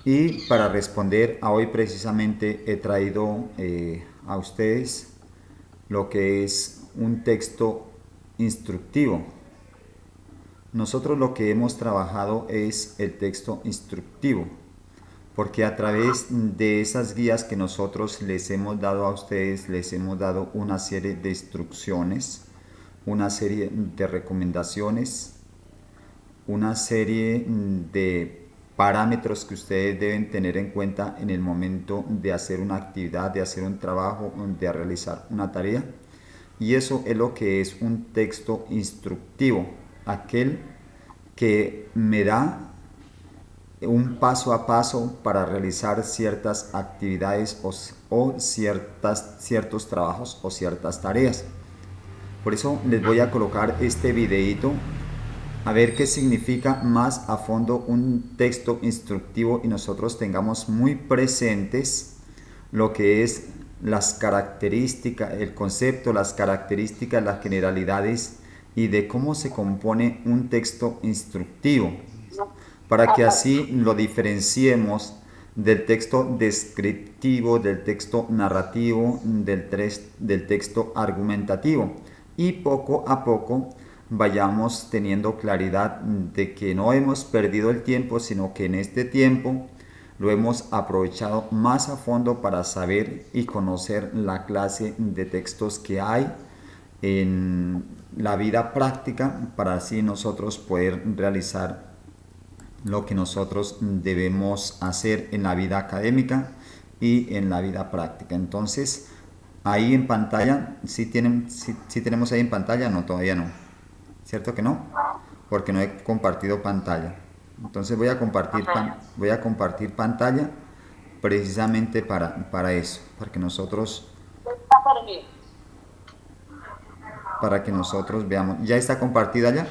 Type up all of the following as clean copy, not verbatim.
Y para responder a hoy precisamente he traído a ustedes lo que es un texto instructivo. Nosotros lo que hemos trabajado es el texto instructivo, porque a través de esas guías que nosotros les hemos dado a ustedes, les hemos dado una serie de instrucciones, una serie de recomendaciones, una serie de parámetros que ustedes deben tener en cuenta en el momento de hacer una actividad, de hacer un trabajo, de realizar una tarea. Y eso es lo que es un texto instructivo, aquel que me da un paso a paso para realizar ciertas actividades o ciertos trabajos o ciertas tareas. Por eso les voy a colocar este videito a ver qué significa más a fondo un texto instructivo y nosotros tengamos muy presentes lo que es las características, el concepto, las características, las generalidades y de cómo se compone un texto instructivo, para que así lo diferenciemos del texto descriptivo, del texto narrativo, del texto argumentativo, y poco a poco vayamos teniendo claridad de que no hemos perdido el tiempo, sino que en este tiempo lo hemos aprovechado más a fondo para saber y conocer la clase de textos que hay en la vida práctica, para así nosotros poder realizar lo que nosotros debemos hacer en la vida académica y en la vida práctica. Entonces, ahí en pantalla, si tenemos ahí en pantalla, no, todavía no. ¿Cierto que no? Porque no he compartido pantalla. Entonces voy a compartir pantalla precisamente para eso, para que nosotros veamos. ¿Ya está compartida ya?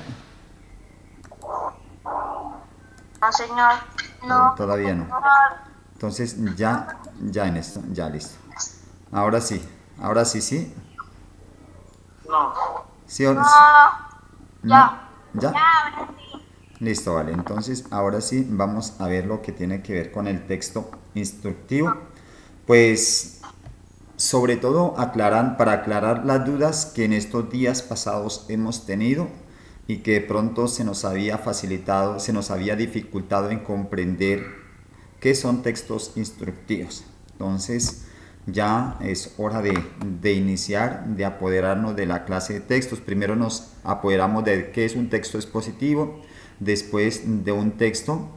No, señor. No. Todavía no. Entonces ya en esto, ya listo. Ahora sí, sí. No. ¿Sí o no? Ya. ¿Ya? ahora sí. Listo, vale. Entonces, ahora sí, vamos a ver lo que tiene que ver con el texto instructivo. Pues, sobre todo, para aclarar las dudas que en estos días pasados hemos tenido y que de pronto se nos había facilitado, se nos había dificultado en comprender qué son textos instructivos. Entonces, ya es hora de iniciar, de apoderarnos de la clase de textos. Primero nos apoderamos de qué es un texto expositivo, después de un texto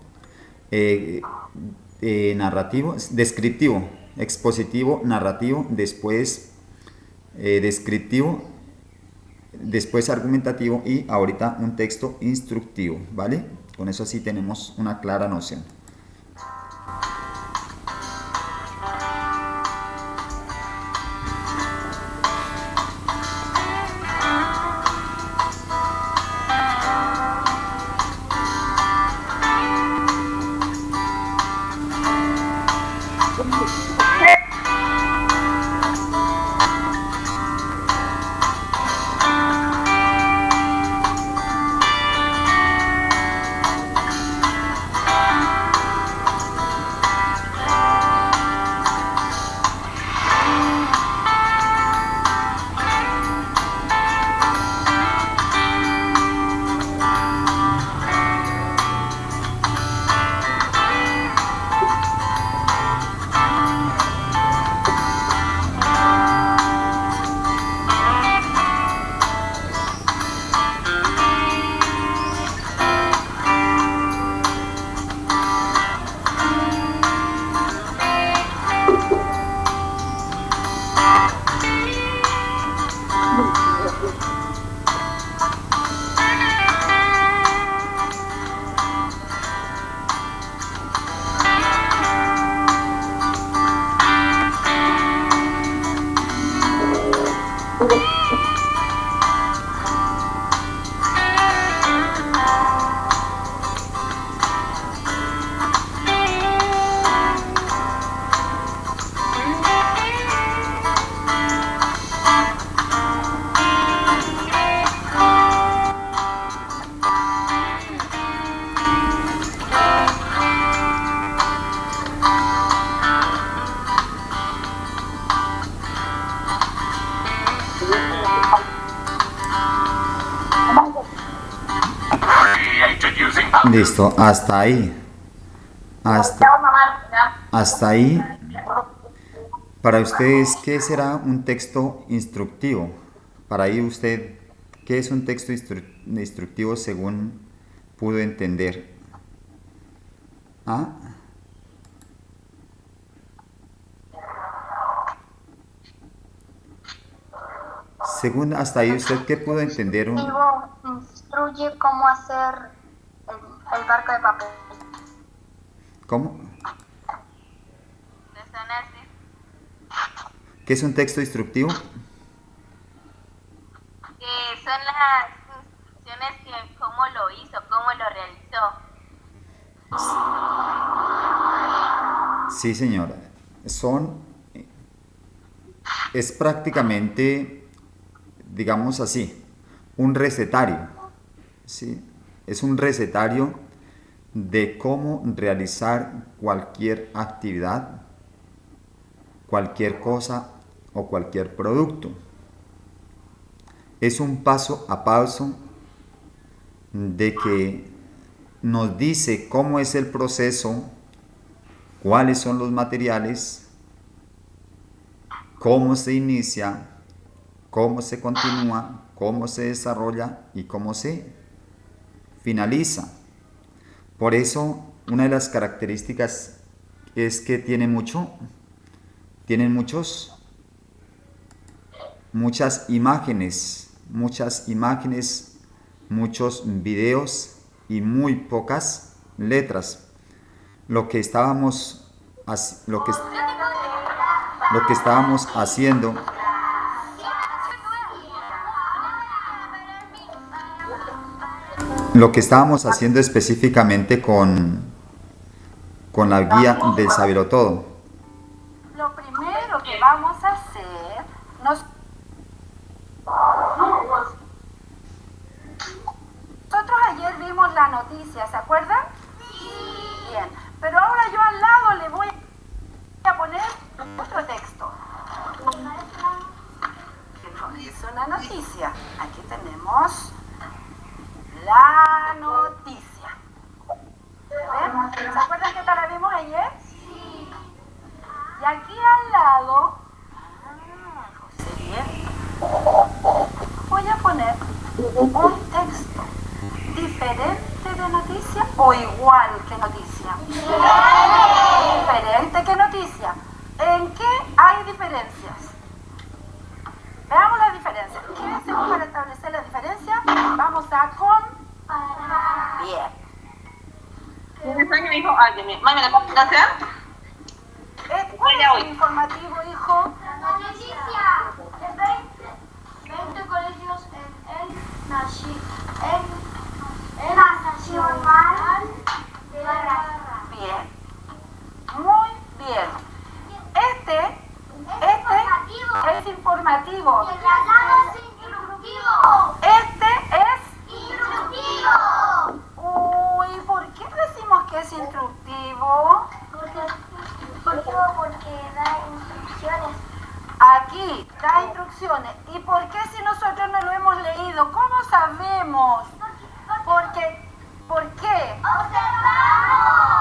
narrativo, descriptivo, expositivo, narrativo, después descriptivo, después argumentativo y ahorita un texto instructivo, ¿vale? Con eso sí tenemos una clara noción. Listo, hasta ahí. Hasta ahí. Para ustedes, ¿qué será un texto instructivo? Para ahí usted, ¿qué es un texto instructivo según pudo entender? ¿Ah? Según hasta ahí, ¿usted qué pudo entender? Instruye cómo hacer el barco de papel. ¿Cómo? ¿Qué es un texto instructivo? Que son las instrucciones que cómo lo hizo, cómo lo realizó. Sí, señora. Es prácticamente, digamos así, un recetario. ¿Sí? Es un recetario de cómo realizar cualquier actividad, cualquier cosa o cualquier producto. Es un paso a paso de que nos dice cómo es el proceso, cuáles son los materiales, cómo se inicia, cómo se continúa, cómo se desarrolla y cómo se finaliza. Por eso, una de las características es que tienen muchas imágenes, muchos videos y muy pocas letras. Lo que estábamos haciendo específicamente con la guía del Sabelotodo. Lo primero que vamos a hacer, nosotros ayer vimos la noticia, ¿se acuerdan? Bien, pero ahora yo al lado le voy a poner otro texto. Es una noticia. Aquí tenemos la noticia. ¿Ven? ¿Se acuerdan que la vimos ayer? Sí. Y aquí al lado, José, bien, voy a poner un texto diferente de noticia o igual que noticia. Diferente que noticia. ¿En qué hay diferencias? Veamos la diferencia. ¿Qué hacemos para establecer la diferencia? Vamos a comparar. Bien. ¿Tienes años, hijo? Ay, Dios mío. Mami, ¿me la puedo hacer? ¿Cuál es el informativo, hijo? La noticia. 20 colegios en el Nacional de Barra. Bien. Muy bien. Este es informativo. El lado es instructivo. Este es... Instructivo. Uy, ¿por qué decimos que es instructivo? Porque da instrucciones. Aquí da instrucciones. ¿Y por qué si nosotros no lo hemos leído? ¿Cómo sabemos? ¿Por qué? Observamos.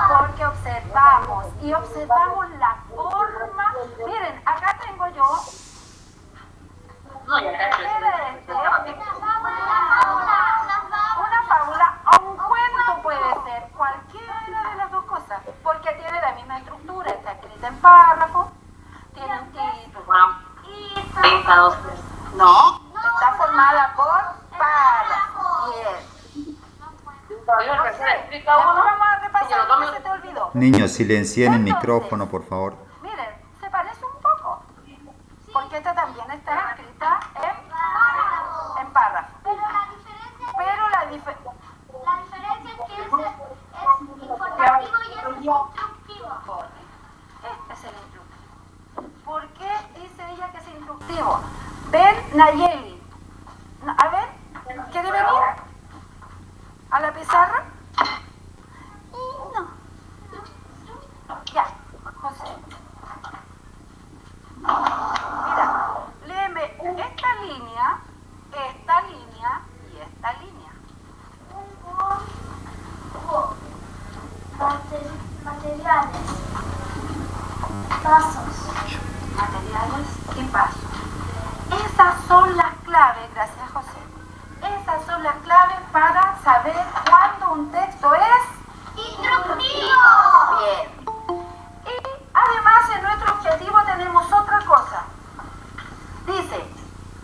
Porque observamos. Y observamos la forma. Miren, acá tengo yo. No, ya está. ¿Qué era este? Una fábula o un cuento puede ser. Cualquiera de las dos cosas. Porque tiene la misma estructura. Está escrita en párrafo. Tiene un título. Bueno, 32. No, está formada por párrafos. Bien. Todavía no se explica Después uno. vamos a repasar lo que se te olvidó. Niños, silencien el Entonces, micrófono, por favor. Miren, se parece un poco. Porque esta también está escrita en párrafo. Pero la diferencia es que es informativo y es instructivo. Este es el instructivo. ¿Por qué dice ella que es instructivo? Ven, Nayeli. A ver, ¿qué debe venir? ¿A la pizarra? No. Ya, José. Mira, léeme esta línea y esta línea. Materiales. Pasos. Materiales y pasos. Esas son las claves, gracias José. Esas son las claves para saber cuándo un texto es Instructivo. bien. Y además en nuestro objetivo tenemos otra cosa. Dice,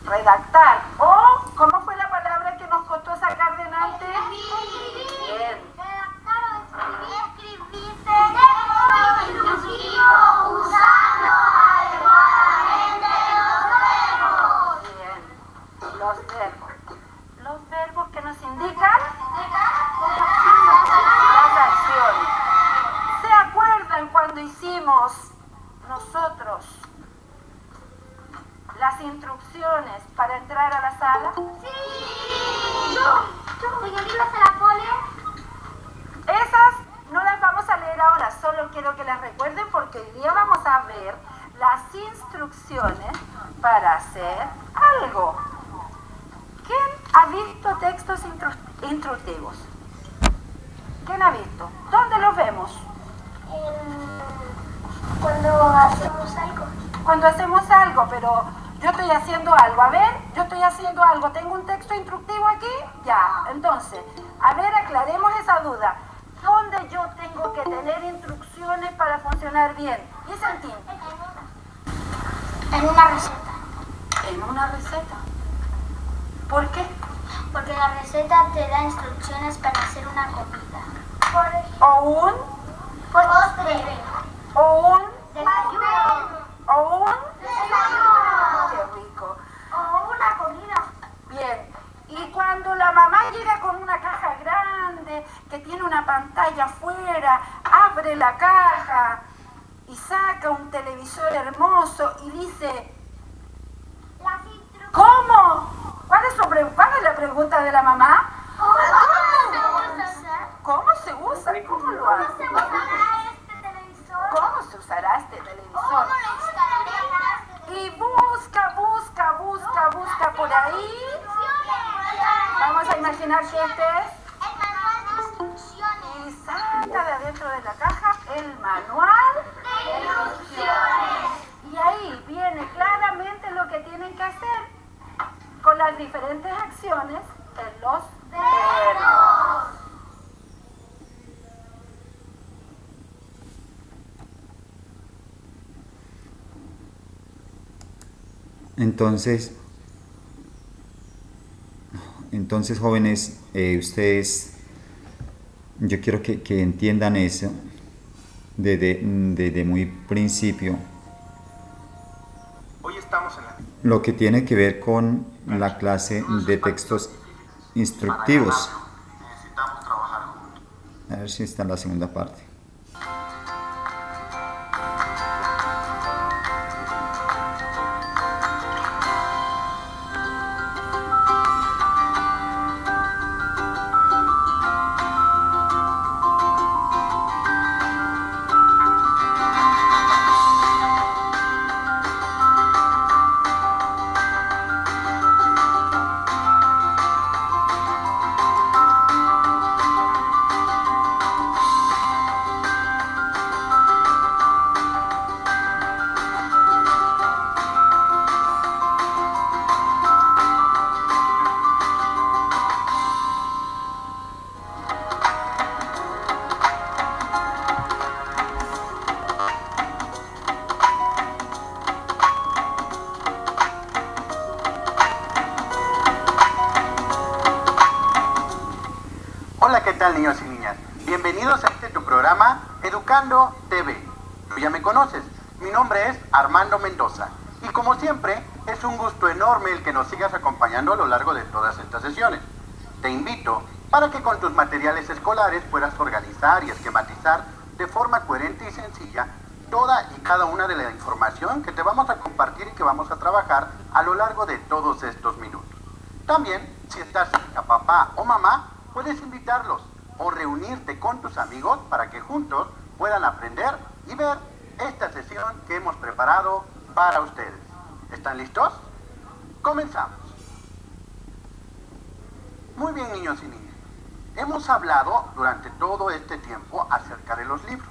redactar o, ¿cómo fue la palabra que nos costó sacar delante? Bien. Redactar o escribir texto instructivo usando adecuadamente los verbos. Bien. Los verbos. Los verbos que nos indican las acciones. ¿Se acuerdan cuando hicimos nosotros las instrucciones para entrar a la sala? Sí. Señorita, ¿se la folio? Esas no las vamos a leer ahora, solo quiero que las recuerden porque hoy día vamos a ver las instrucciones para hacer algo. ¿Quién ha visto textos instructivos? ¿Quién ha visto? ¿Dónde los vemos? Cuando hacemos algo. Cuando hacemos algo, pero yo estoy haciendo algo. A ver, yo estoy haciendo algo. ¿Tengo un texto instructivo aquí? Ya. Entonces, a ver, aclaremos esa duda. ¿Dónde yo tengo que tener instrucciones para funcionar bien? Vicentín. En una receta. En una receta. ¿Por qué? Porque la receta te da instrucciones para hacer una comida. O un, Postre. o un, Desayuno. o un. Desayuno. Qué rico. O una comida. Bien. Y cuando la mamá llega con una caja grande, que tiene una pantalla afuera, abre la caja y saca un televisor hermoso y dice, Las instrucciones. ¿cómo? ¿Cuál es la pregunta de la mamá? ¿Cómo se usa? ¿Cómo se usa? ¿Cómo lo hace? ¿Cómo se usará este televisor? ¿Cómo se usará este ¿Cómo televisor? lo instalaré? Y busca por ahí. Vamos a imaginar que este es. El manual de instrucciones. Y saca de adentro de la caja el manual De instrucciones. y ahí viene claramente lo que tienen que hacer con las diferentes acciones en los verbos. Entonces jóvenes, ustedes, yo quiero que entiendan eso desde muy principio. Hoy estamos en la... Lo que tiene que ver con la clase de textos instructivos. Necesitamos trabajar juntos. A ver si está en la segunda parte. Hola, ¿qué tal, niños y niñas? Bienvenidos a tu programa Educando TV. Tú ya me conoces, mi nombre es Armando Mendoza y como siempre es un gusto enorme el que nos sigas acompañando a lo largo de todas estas sesiones. Te invito para que con tus materiales escolares puedas organizar y esquematizar de forma coherente y sencilla toda y cada una de la información que te vamos a compartir y que vamos a trabajar a lo largo de todos estos minutos. También, si estás cerca papá o mamá, puedes invitarlos o reunirte con tus amigos para que juntos puedan aprender y ver esta sesión que hemos preparado para ustedes. ¿Están listos? Comenzamos. Muy bien, niños y niñas. Hemos hablado durante todo este tiempo acerca de los libros.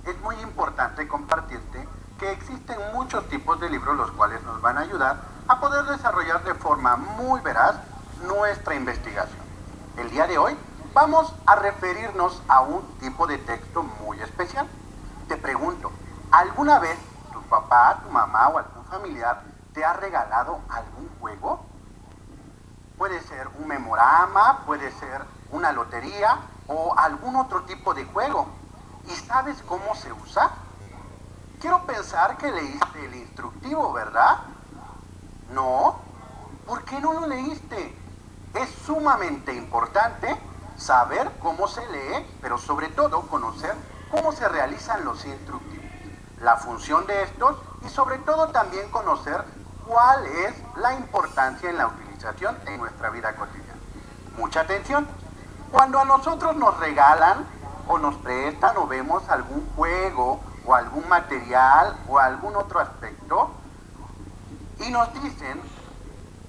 es muy importante compartirte que existen muchos tipos de libros los cuales nos van a ayudar a poder desarrollar de forma muy veraz nuestra investigación. El día de hoy vamos a referirnos a un tipo de texto muy especial. Te pregunto, ¿alguna vez tu papá, tu mamá o algún familiar te ha regalado algún juego? Puede ser un memorama, puede ser una lotería o algún otro tipo de juego. ¿Y sabes cómo se usa? Quiero pensar que leíste el instructivo, ¿verdad? ¿No? ¿Por qué no lo leíste? Es sumamente importante saber cómo se lee, pero sobre todo conocer cómo se realizan los instructivos, la función de estos y sobre todo también conocer cuál es la importancia en la utilización en nuestra vida cotidiana. Mucha atención. Cuando a nosotros nos regalan o nos prestan o vemos algún juego o algún material o algún otro aspecto y nos dicen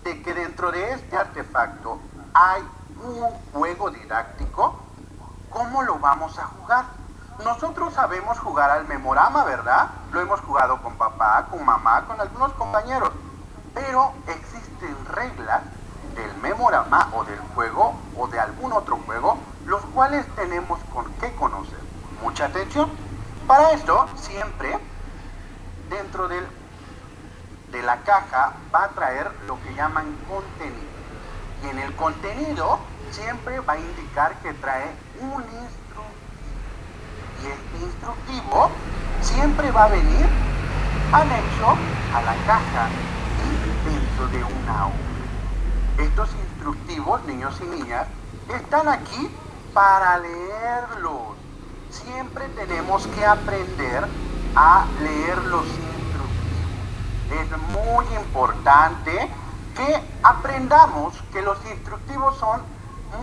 de que dentro de este artefacto hay un juego didáctico, ¿cómo lo vamos a jugar? Nosotros sabemos jugar al memorama, ¿verdad? Lo hemos jugado con papá, con mamá, con algunos compañeros, pero existen reglas del memorama o del juego o de algún otro juego, los cuales tenemos que conocer. Mucha atención. Para esto, siempre dentro de la caja va a traer lo que llaman contenido. Y en el contenido siempre va a indicar que trae un instructivo. Y este instructivo siempre va a venir anexo a la caja y dentro de una hoja. Estos instructivos, niños y niñas, están aquí para leerlos. Siempre tenemos que aprender a leer los instructivos. Es muy importante que aprendamos que los instructivos son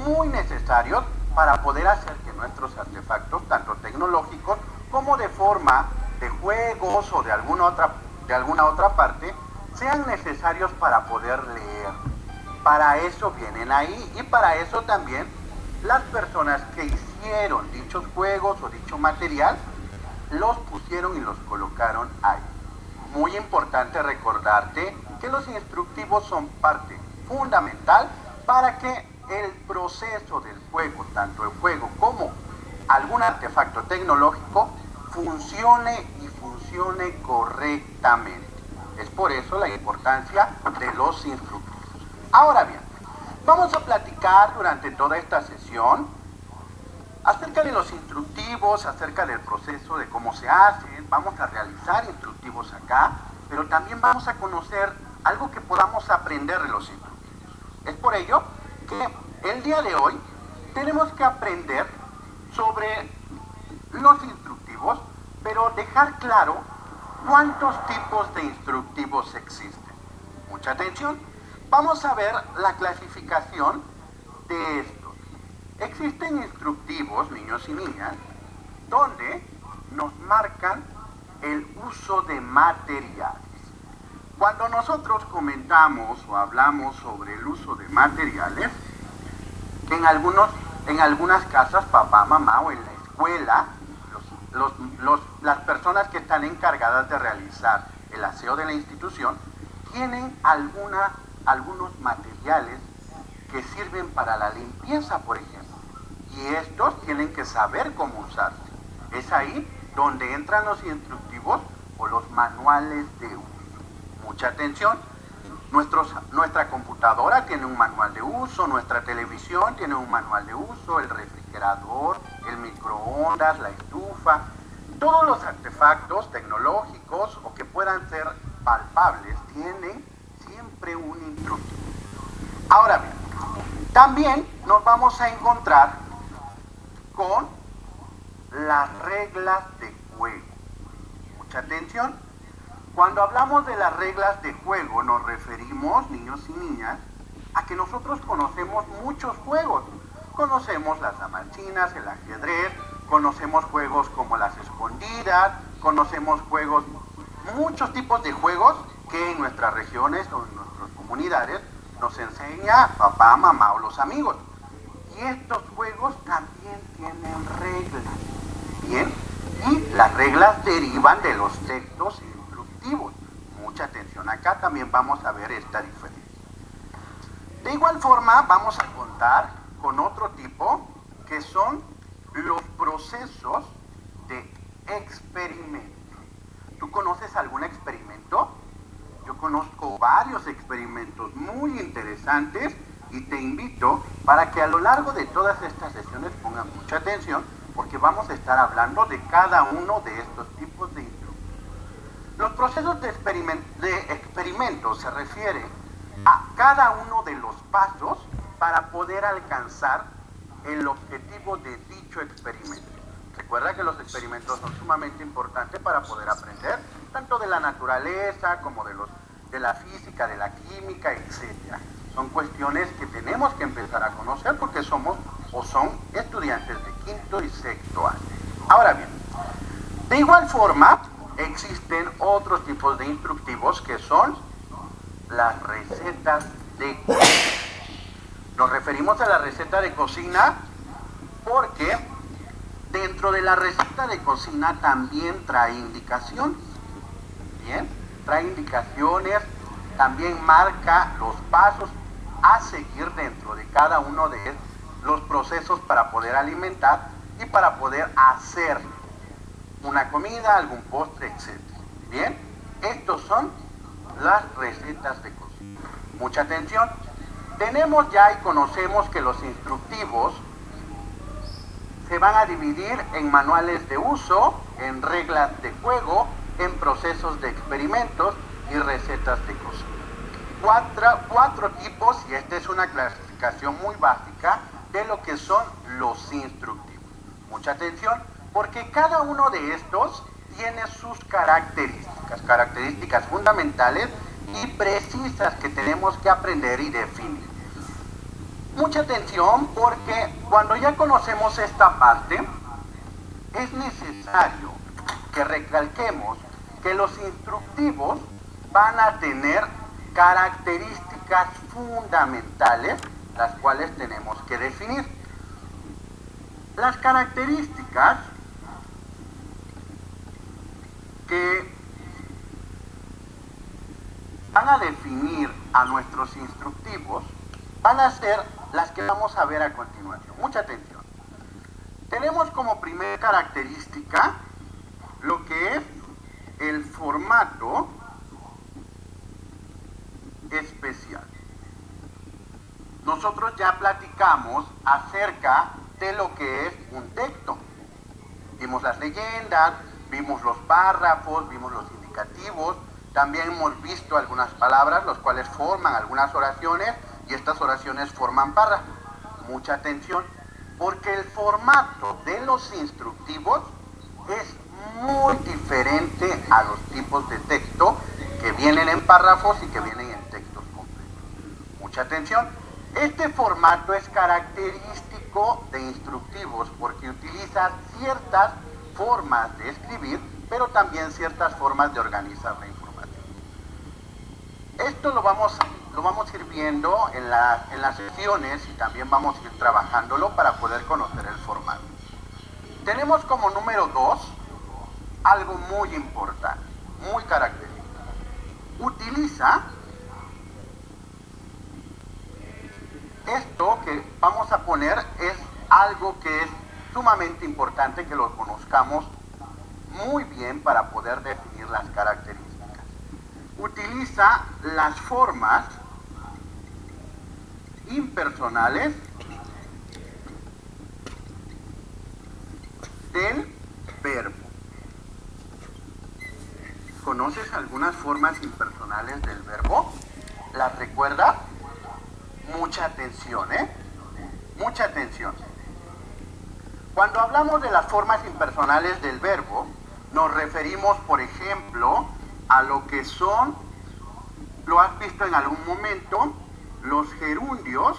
muy necesarios para poder hacer que nuestros artefactos, tanto tecnológicos como de forma de juegos o de alguna otra parte, sean necesarios para poder leer. Para eso vienen ahí y para eso también las personas que hicieron dichos juegos o dicho material los pusieron y los colocaron ahí. Muy importante recordarte que los instructivos son parte fundamental para que el proceso del juego, tanto el juego como algún artefacto tecnológico, funcione y funcione correctamente. Es por eso la importancia de los instructivos. Ahora bien, vamos a platicar durante toda esta sesión acerca de los instructivos, acerca del proceso de cómo se hacen. Vamos a realizar instructivos acá, pero también vamos a conocer algo que podamos aprender de los instructivos. Es por ello que el día de hoy tenemos que aprender sobre los instructivos, pero dejar claro cuántos tipos de instructivos existen. Mucha atención. Vamos a ver la clasificación de estos. Existen instructivos, niños y niñas, donde nos marcan el uso de materiales. Cuando nosotros comentamos o hablamos sobre el uso de materiales, en algunas casas, papá, mamá o en la escuela, las personas que están encargadas de realizar el aseo de la institución tienen algunos materiales que sirven para la limpieza, por ejemplo, y estos tienen que saber cómo usarse. Es ahí donde entran los instructivos o los manuales de uso. Mucha atención. Nuestra computadora tiene un manual de uso, nuestra televisión tiene un manual de uso, el refrigerador, el microondas, la estufa, todos los artefactos tecnológicos o que puedan ser palpables tienen siempre un instructivo. Ahora bien, también nos vamos a encontrar con las reglas de juego. Mucha atención. Cuando hablamos de las reglas de juego nos referimos, niños y niñas, a que nosotros conocemos muchos juegos. Conocemos las damas-chinas, el ajedrez, conocemos juegos como las escondidas, conocemos muchos tipos de juegos que en nuestras regiones o en nuestras comunidades nos enseña papá, mamá o los amigos. Y estos juegos también tienen reglas. Bien, y Las reglas derivan de los textos instructivos. Mucha atención, acá también vamos a ver esta diferencia. De igual forma, vamos a contar con otro tipo que son los procesos de experimento. ¿Tú conoces algún experimento? Yo conozco varios experimentos muy interesantes y te invito para que a lo largo de todas estas sesiones pongan mucha atención porque vamos a estar hablando de cada uno de estos tipos de instructivos. Los procesos de experimento se refieren a cada uno de los pasos para poder alcanzar el objetivo de dicho experimento. Recuerda que los experimentos son sumamente importantes para poder aprender tanto de la naturaleza como de la física, de la química, etc. Son cuestiones que tenemos que empezar a conocer porque somos o son estudiantes de quinto y sexto año. Ahora bien, de igual forma existen otros tipos de instructivos que son las recetas de cocina. Nos referimos a la receta de cocina porque dentro de la receta de cocina también trae indicaciones. Bien, trae indicaciones, también marca los pasos a seguir dentro de cada uno de los procesos para poder alimentar y para poder hacer una comida, algún postre, etc. Bien, estos son las recetas de cocina. Mucha atención. Tenemos ya y conocemos que los instructivos se van a dividir en manuales de uso, en reglas de juego, en procesos de experimentos y recetas de cocina. Cuatro tipos, y esta es una clasificación muy básica de lo que son los instructivos. Mucha atención, porque cada uno de estos tiene sus características fundamentales y precisas que tenemos que aprender y definir. Mucha atención porque cuando ya conocemos esta parte, es necesario que recalquemos que los instructivos van a tener características fundamentales, las cuales tenemos que definir. Las características que van a definir a nuestros instructivos van a ser las que vamos a ver a continuación. Mucha atención. Tenemos como primera característica lo que es el formato especial. Nosotros ya platicamos acerca de lo que es un texto. Vimos las leyendas, vimos los párrafos, vimos los indicativos, también hemos visto algunas palabras, los cuales forman algunas oraciones y estas oraciones forman párrafos. Mucha atención, porque el formato de los instructivos es muy diferente a los tipos de texto que vienen en párrafos y que vienen en textos completos. Mucha atención, este formato es característico de instructivos porque utiliza ciertas formas de escribir, pero también ciertas formas de organizar la información. Esto lo vamos a ir viendo en las sesiones y también vamos a ir trabajándolo para poder conocer el formato. Tenemos como número 2 algo muy importante, muy característico. Utiliza esto que vamos a poner, es algo que es sumamente importante que lo conozcamos muy bien para poder definir las características. Utiliza las formas impersonales del verbo. ¿Conoces algunas formas impersonales del verbo? ¿Las recuerdas? Mucha atención, Mucha atención. Cuando hablamos de las formas impersonales del verbo, nos referimos, por ejemplo, a lo que son, lo has visto en algún momento, los gerundios.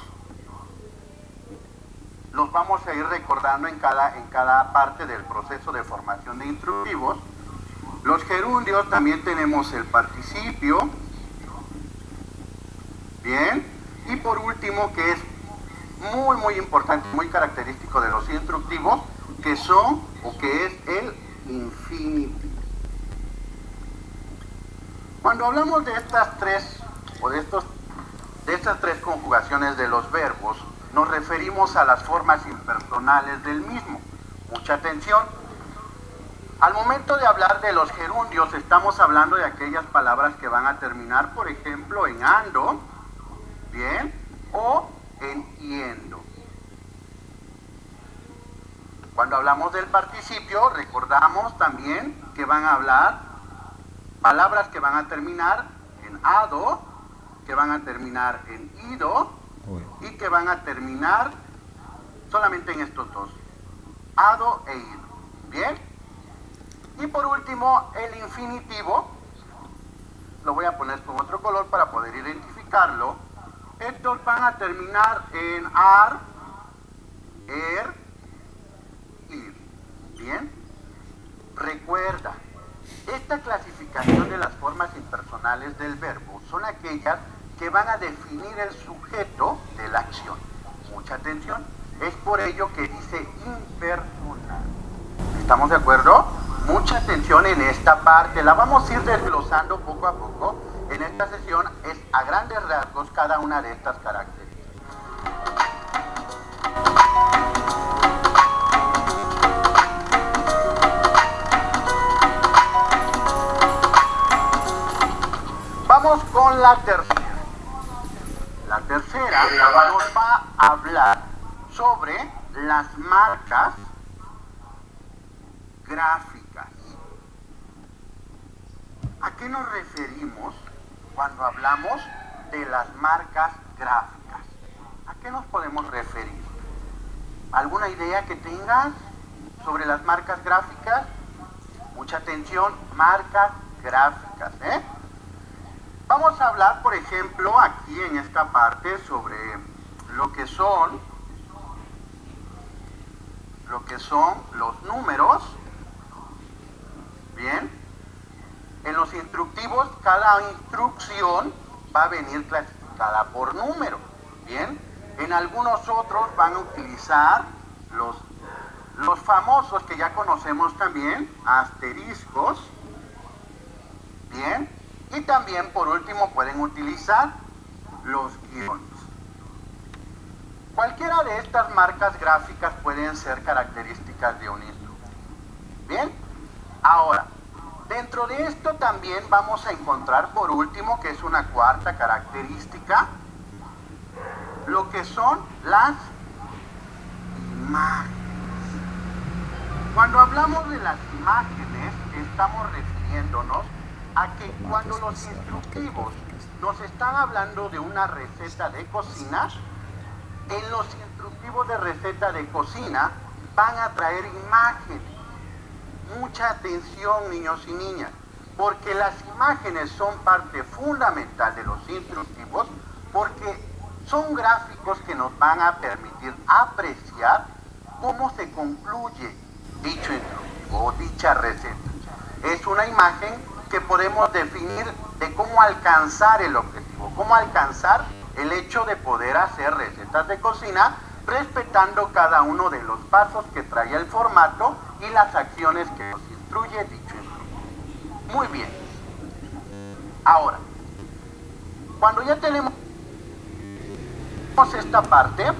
Los vamos a ir recordando en cada parte del proceso de formación de instructivos. Los gerundios, también tenemos el participio. Bien. Y por último, que es muy importante, muy característico de los instructivos, que es el infinitive. Cuando hablamos de estas tres conjugaciones de los verbos, nos referimos a las formas impersonales del mismo. Mucha atención. Al momento de hablar de los gerundios, estamos hablando de aquellas palabras que van a terminar, por ejemplo, en ando, ¿bien? O en yendo. Cuando hablamos del participio, recordamos también que van a hablar palabras que van a terminar en ado, que van a terminar en ido y que van a terminar solamente en estos dos, ado e ido. ¿Bien? Y por último, el infinitivo, lo voy a poner con otro color para poder identificarlo. Estos van a terminar en ar, er, ir. ¿Bien? Recuerda, esta clasificación de las formas impersonales del verbo son aquellas que van a definir el sujeto de la acción. Mucha atención. Es por ello que dice impersonal. ¿Estamos de acuerdo? Mucha atención en esta parte. La vamos a ir desglosando poco a poco. En esta sesión es a grandes rasgos cada una de estas características. Vamos con la tercera. La tercera nos va a hablar sobre las marcas gráficas. ¿A qué nos referimos cuando hablamos de las marcas gráficas? ¿A qué nos podemos referir? ¿Alguna idea que tengas sobre las marcas gráficas? Mucha atención, marcas gráficas, ¿eh? Vamos a hablar, por ejemplo, aquí en esta parte sobre lo que son los números. Bien, en los instructivos cada instrucción va a venir clasificada por número. Bien, en algunos otros van a utilizar los famosos que ya conocemos también, asteriscos. Bien, y también por último pueden utilizar los guiones. Cualquiera de estas marcas gráficas pueden ser características de un instructivo. Bien, ahora, dentro de esto también vamos a encontrar por último, que es una cuarta característica, lo que son las imágenes. Cuando hablamos de las imágenes, estamos refiriéndonos a que cuando los instructivos nos están hablando de una receta de cocina, en los instructivos de receta de cocina van a traer imágenes. Mucha atención, niños y niñas, porque las imágenes son parte fundamental de los instructivos, porque son gráficos que nos van a permitir apreciar cómo se concluye dicho instructivo o dicha receta. Es una imagen que podemos definir de cómo alcanzar el objetivo, cómo alcanzar el hecho de poder hacer recetas de cocina respetando cada uno de los pasos que trae el formato y las acciones que nos instruye dicho instructivo. Muy bien. Ahora, cuando ya tenemos esta parte,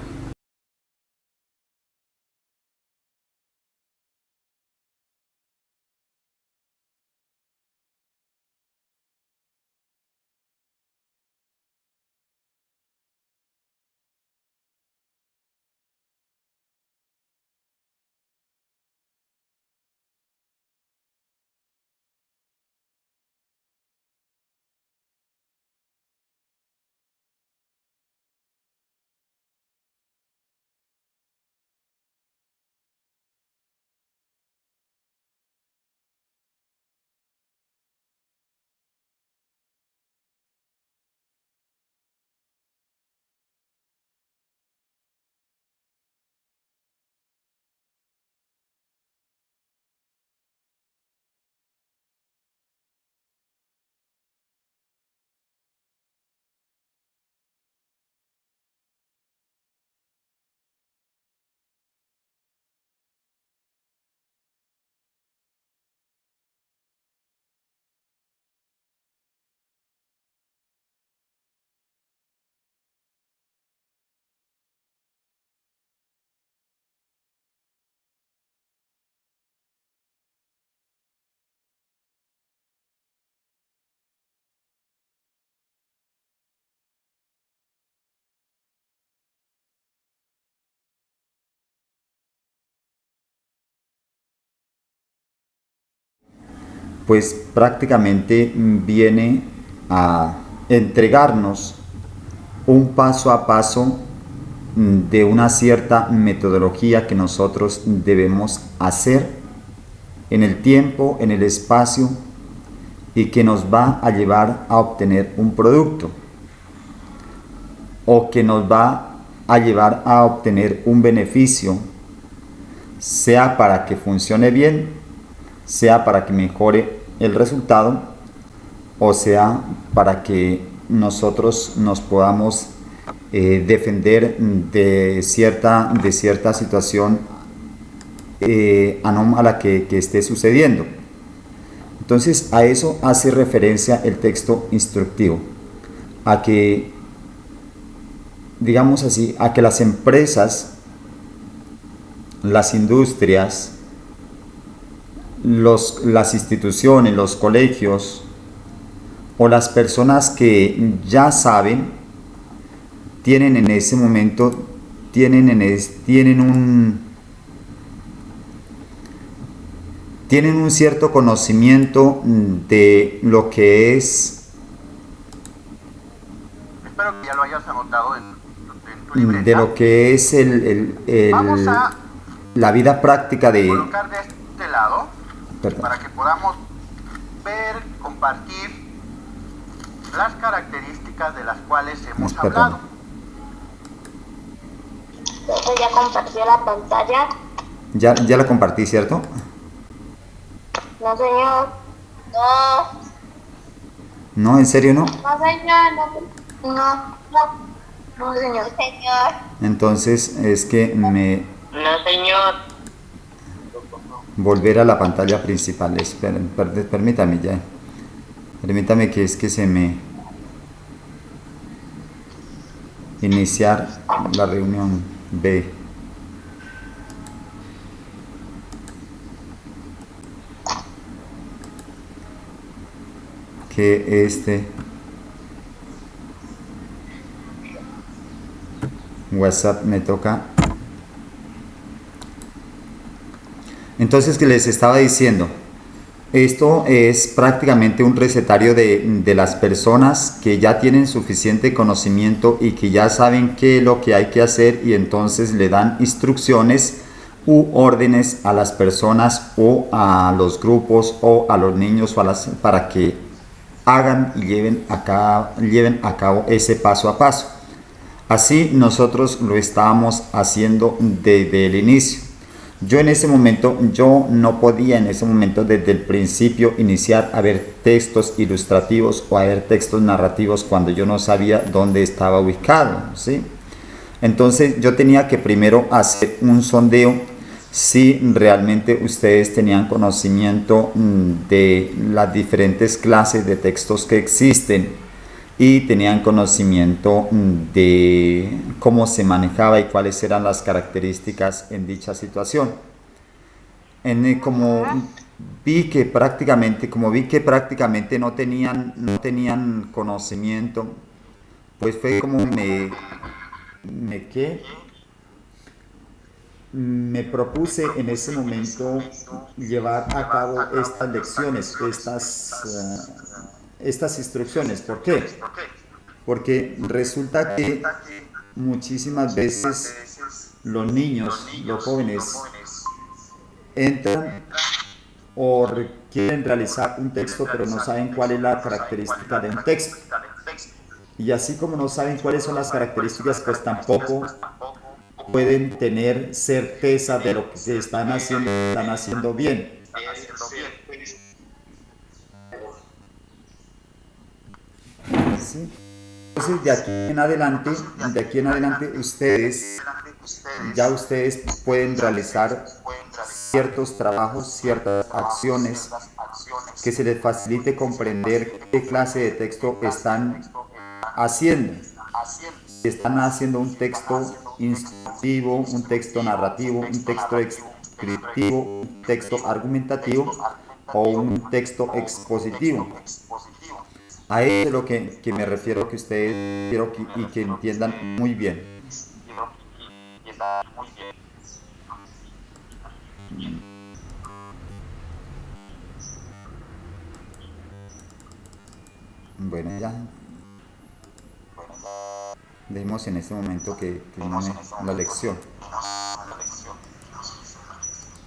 pues prácticamente viene a entregarnos un paso a paso de una cierta metodología que nosotros debemos hacer en el tiempo, en el espacio, y que nos va a llevar a obtener un producto o que nos va a llevar a obtener un beneficio, sea para que funcione bien, sea para que mejore el resultado, o sea para que nosotros nos podamos defender de cierta situación anómala que esté sucediendo. Entonces a eso hace referencia el texto instructivo, a que, digamos así, a que las empresas, las industrias, las instituciones, los colegios o las personas que ya saben, tienen en ese momento, tienen un cierto conocimiento de lo que es, espero que ya lo hayas anotado en tu libreta, de lo que es vamos a la vida práctica de... colocar de este lado, Perdón. para que podamos ver, compartir las características de las cuales hemos Perdón. hablado. Entonces ya compartió la pantalla. Ya la compartí, ¿cierto? No, señor. No. No, ¿en serio no? No, señor. No. No, señor. Señor. Entonces es que No, señor. volver a la pantalla principal. Esperen, permítame ya. Permítame que es que se me... Iniciar la reunión B. Que WhatsApp me toca. Entonces, que les estaba diciendo, esto es prácticamente un recetario de las personas que ya tienen suficiente conocimiento y que ya saben qué es lo que hay que hacer, y entonces le dan instrucciones u órdenes a las personas o a los grupos o a los niños para que hagan y lleven a cabo ese paso a paso. Así nosotros lo estábamos haciendo desde el inicio. Yo no podía en ese momento desde el principio iniciar a ver textos ilustrativos o a ver textos narrativos cuando yo no sabía dónde estaba ubicado, ¿sí? Entonces yo tenía que primero hacer un sondeo si realmente ustedes tenían conocimiento de las diferentes clases de textos que existen y tenían conocimiento de cómo se manejaba y cuáles eran las características en dicha situación. Como vi que prácticamente no tenían conocimiento, pues fue como me propuse en ese momento llevar a cabo estas lecciones, estas instrucciones. ¿Por qué? Porque resulta que muchísimas veces los niños, los jóvenes, entran o quieren realizar un texto, pero no saben cuál es la característica de un texto. Y así como no saben cuáles son las características, pues tampoco pueden tener certeza de lo que están haciendo bien. ¿Sí? Entonces de aquí en adelante ustedes pueden realizar ciertos trabajos, ciertas acciones que se les facilite comprender qué clase de texto están haciendo. Si están haciendo un texto instructivo, un texto narrativo, un texto descriptivo, un texto argumentativo o un texto expositivo. A eso es lo que me refiero, que ustedes quiero que entiendan muy bien. Bueno, ya. Dejemos en este momento que termine la lección.